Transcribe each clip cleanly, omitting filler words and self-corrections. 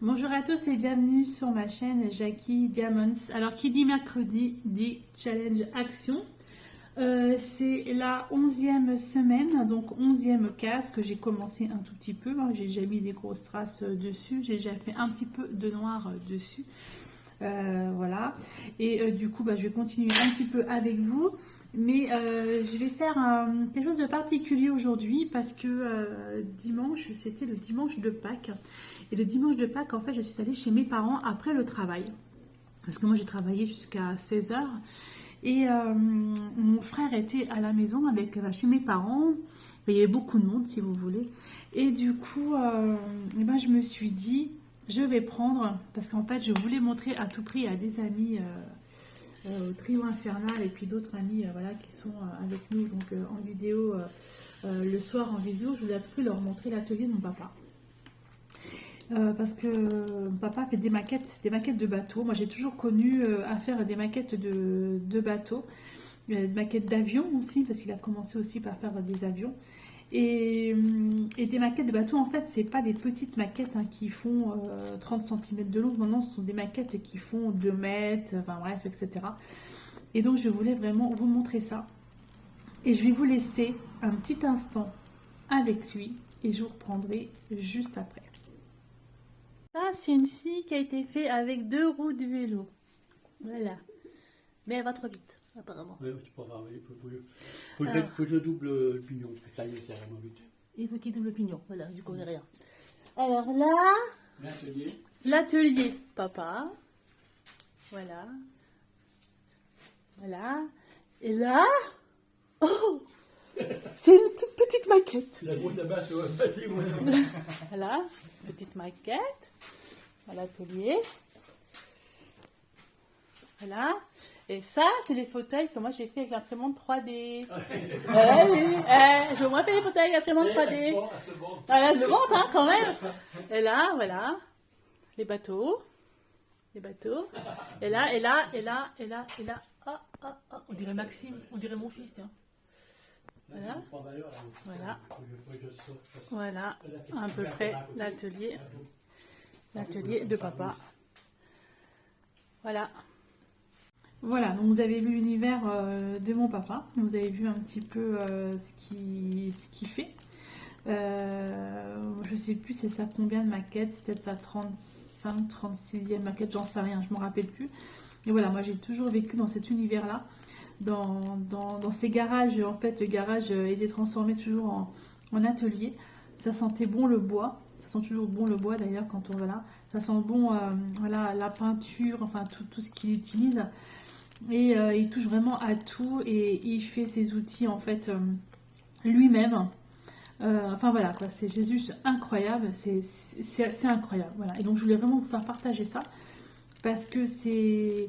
Bonjour à tous et bienvenue sur ma chaîne Jackie Diamonds. Alors qui dit mercredi dit challenge action. C'est la 11e semaine, donc 11e case que j'ai commencé un tout petit peu. J'ai déjà mis des grosses traces dessus, j'ai déjà fait un petit peu de noir dessus. Voilà. Et du coup, je vais continuer un petit peu avec vous. Mais je vais faire quelque chose de particulier aujourd'hui parce que dimanche, c'était le dimanche de Pâques. Et le dimanche de Pâques, en fait, je suis allée chez mes parents après le travail. Parce que moi, j'ai travaillé jusqu'à 16 h. Et mon frère était à la maison avec, chez mes parents. Il y avait beaucoup de monde, si vous voulez. Et du coup, je me suis dit, je vais prendre, parce qu'en fait, je voulais montrer à tout prix à des amis au Trio Infernal et puis d'autres amis voilà, qui sont avec nous donc, en vidéo le soir en vidéo. Je voulais à tout prix leur montrer l'atelier de mon papa. Parce que papa fait des maquettes de bateaux. Moi, j'ai toujours connu à faire des maquettes de bateaux, des maquettes d'avions aussi, parce qu'il a commencé aussi par faire des avions. Et des maquettes de bateaux, en fait, c'est pas des petites maquettes qui font 30 cm de long. Non, ce sont des maquettes qui font 2 mètres, enfin bref, etc. Et donc, je voulais vraiment vous montrer ça. Et je vais vous laisser un petit instant avec lui et je vous reprendrai juste après. Ça, c'est une scie qui a été faite avec 2 roues de vélo. Voilà. Mais elle va trop vite, apparemment. Oui, c'est pas grave. Faut que je double le pignon. Ça y est, carrément vite. Il faut qu'il double le pignon. Voilà, du coup, on est rien. Alors là, L'atelier. l'atelier, papa. Voilà. Voilà. Et là, oh, c'est une toute petite maquette. La grosse là-bas, c'est un bâtiment. Voilà, une petite maquette à l'atelier. Voilà. Et ça, c'est les fauteuils que moi j'ai fait avec l'imprimante 3D. Je vous rappelle les fauteuils avec l'imprimante 3D. Voilà, je montre quand même. Et là, voilà, les bateaux. Les bateaux. Et là. Oh. On dirait Maxime, on dirait mon fils. Tiens. Voilà. Voilà, à peu près l'atelier de papa. Voilà, donc vous avez vu l'univers de mon papa. Vous avez vu un petit peu ce qu'il fait. Je sais plus c'est ça combien de maquettes, c'est peut-être sa 35, 36e maquette, j'en sais rien, je ne me rappelle plus. Et voilà, moi j'ai toujours vécu dans cet univers-là. Dans ces garages, en fait, le garage était transformé toujours en atelier. Ça sentait bon le bois. Ça sent toujours bon le bois d'ailleurs quand on va là. Ça sent bon voilà, la peinture, enfin tout ce qu'il utilise. Et il touche vraiment à tout et il fait ses outils en fait lui-même. Enfin voilà quoi, c'est juste incroyable, c'est incroyable. Voilà. Et donc je voulais vraiment vous faire partager ça parce que c'est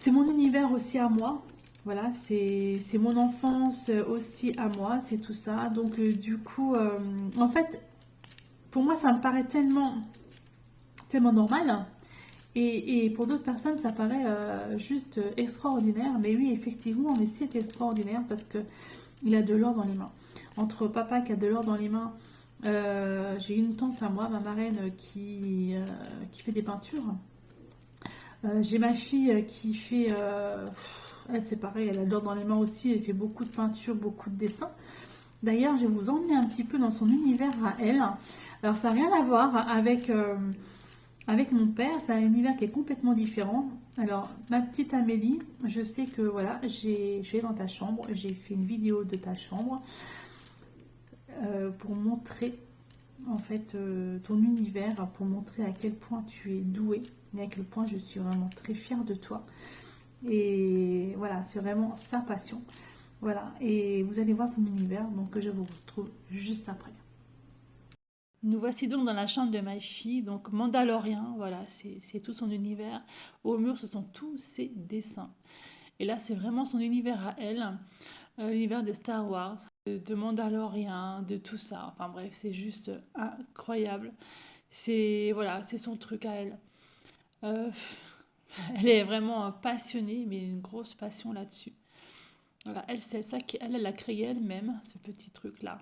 mon univers aussi à moi. Voilà, c'est mon enfance aussi à moi, c'est tout ça. Donc du coup, en fait, pour moi, ça me paraît tellement normal. Et pour d'autres personnes, ça paraît juste extraordinaire. Mais oui, effectivement, mais c'est extraordinaire parce que il a de l'or dans les mains. Entre papa qui a de l'or dans les mains, j'ai une tante à moi, ma marraine, qui fait des peintures. J'ai ma fille qui fait, elle c'est pareil, elle a de l'or dans les mains aussi, elle fait beaucoup de peintures, beaucoup de dessins. D'ailleurs, je vais vous emmener un petit peu dans son univers à elle. Alors ça n'a rien à voir avec mon père, c'est un univers qui est complètement différent. Alors, ma petite Amélie, je sais que voilà, je suis dans ta chambre, j'ai fait une vidéo de ta chambre pour montrer en fait ton univers, pour montrer à quel point tu es douée et à quel point je suis vraiment très fière de toi. Et voilà, c'est vraiment sa passion. Voilà, et vous allez voir son univers, donc je vous retrouve juste après. Nous voici donc dans la chambre de ma fille, donc Mandalorien, voilà, c'est tout son univers. Au mur, ce sont tous ses dessins. Et là, c'est vraiment son univers à elle, l'univers de Star Wars, de Mandalorien, de tout ça. Enfin bref, c'est juste incroyable. Voilà, c'est son truc à elle. Elle est vraiment passionnée, mais une grosse passion là-dessus. Voilà, elle, c'est ça qu'elle a créé elle-même, ce petit truc-là.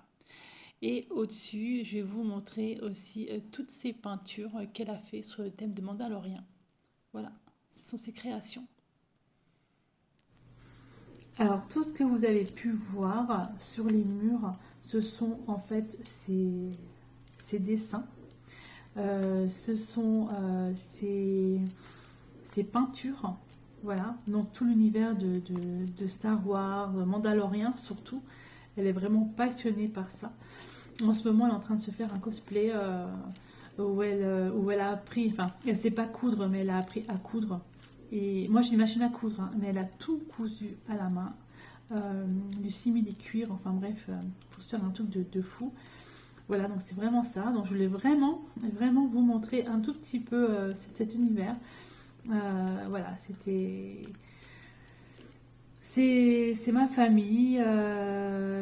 Et au-dessus, je vais vous montrer aussi toutes ces peintures qu'elle a fait sur le thème de Mandalorian. Voilà, ce sont ses créations. Alors, tout ce que vous avez pu voir sur les murs, ce sont en fait ces dessins. Ce sont ces peintures. Voilà, donc tout l'univers de Star Wars, Mandalorian surtout. Elle est vraiment passionnée par ça. En ce moment, elle est en train de se faire un cosplay où elle a appris, enfin, elle ne sait pas coudre, mais elle a appris à coudre. Et moi, j'ai une machine à coudre, hein, mais elle a tout cousu à la main, du simili-cuir, enfin bref, pour se faire un truc de fou. Voilà, donc c'est vraiment ça. Donc je voulais vraiment vous montrer un tout petit peu cet univers. Voilà, c'est ma famille,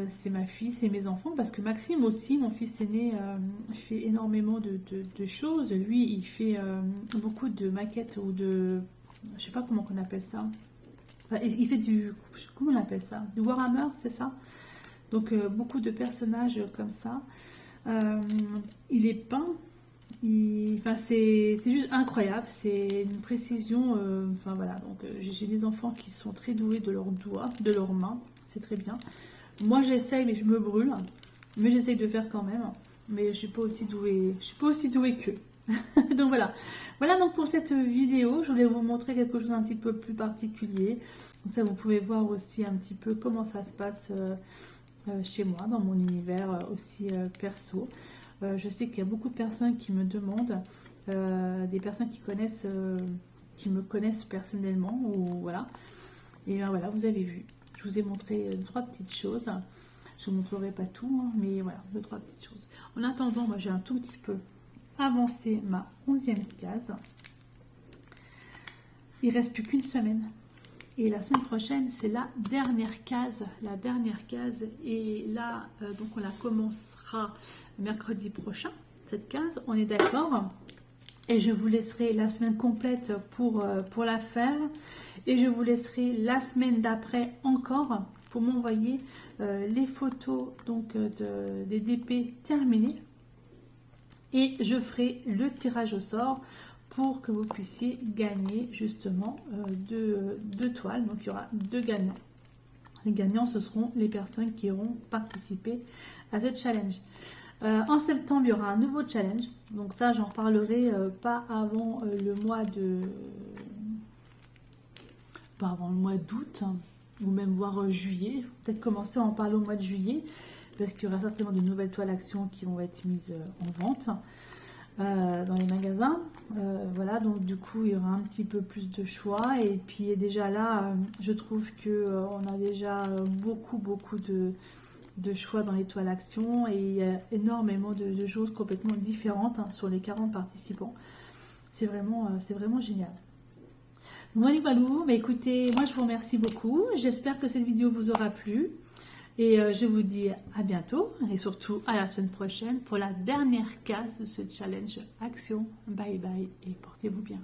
c'est ma fille, c'est mes enfants, parce que Maxime aussi, mon fils aîné, fait énormément de choses. Lui, il fait beaucoup de maquettes ou de... Je sais pas comment on appelle ça. Enfin, il fait du... Comment on appelle ça? Du Warhammer, c'est ça? Donc beaucoup de personnages comme ça. Il est peint. Enfin, c'est juste incroyable, c'est une précision. Enfin voilà, donc j'ai des enfants qui sont très doués de leurs doigts, de leurs mains, c'est très bien. Moi j'essaye, mais je me brûle, mais j'essaye de faire quand même. Mais je suis pas aussi douée qu'eux. Donc voilà donc pour cette vidéo, je voulais vous montrer quelque chose d'un petit peu plus particulier. Comme ça, vous pouvez voir aussi un petit peu comment ça se passe chez moi, dans mon univers aussi perso. Je sais qu'il y a beaucoup de personnes qui me demandent, des personnes qui me connaissent personnellement, ou voilà. Et bien voilà, vous avez vu. Je vous ai montré 3 petites choses. Je ne vous montrerai pas tout, hein, mais voilà, 2-3 petites choses. En attendant, moi j'ai un tout petit peu avancé ma 11e case. Il ne reste plus qu'une semaine. Et la semaine prochaine, c'est la dernière case. Et là, donc on la commencera mercredi prochain, cette case. On est d'accord? Et je vous laisserai la semaine complète pour la faire. Et je vous laisserai la semaine d'après encore pour m'envoyer les photos donc, des DP terminés. Et je ferai le tirage au sort pour que vous puissiez gagner justement 2 toiles. Donc il y aura 2 gagnants. Les gagnants, ce seront les personnes qui auront participé à ce challenge. En septembre, il y aura un nouveau challenge. Donc ça, j'en parlerai pas avant le mois d'août, hein, ou même voire juillet. Peut-être commencer à en parler au mois de juillet, parce qu'il y aura certainement de nouvelles toiles action qui vont être mises en vente. Dans les magasins, voilà, donc du coup il y aura un petit peu plus de choix, et puis déjà là je trouve que on a déjà beaucoup de choix dans les toiles action, et il y a énormément de choses complètement différentes hein, sur les 40 participants. C'est vraiment génial. Voilà, mais écoutez, moi je vous remercie beaucoup, j'espère que cette vidéo vous aura plu. Et je vous dis à bientôt, et surtout à la semaine prochaine pour la dernière case de ce challenge action. Bye bye et portez-vous bien.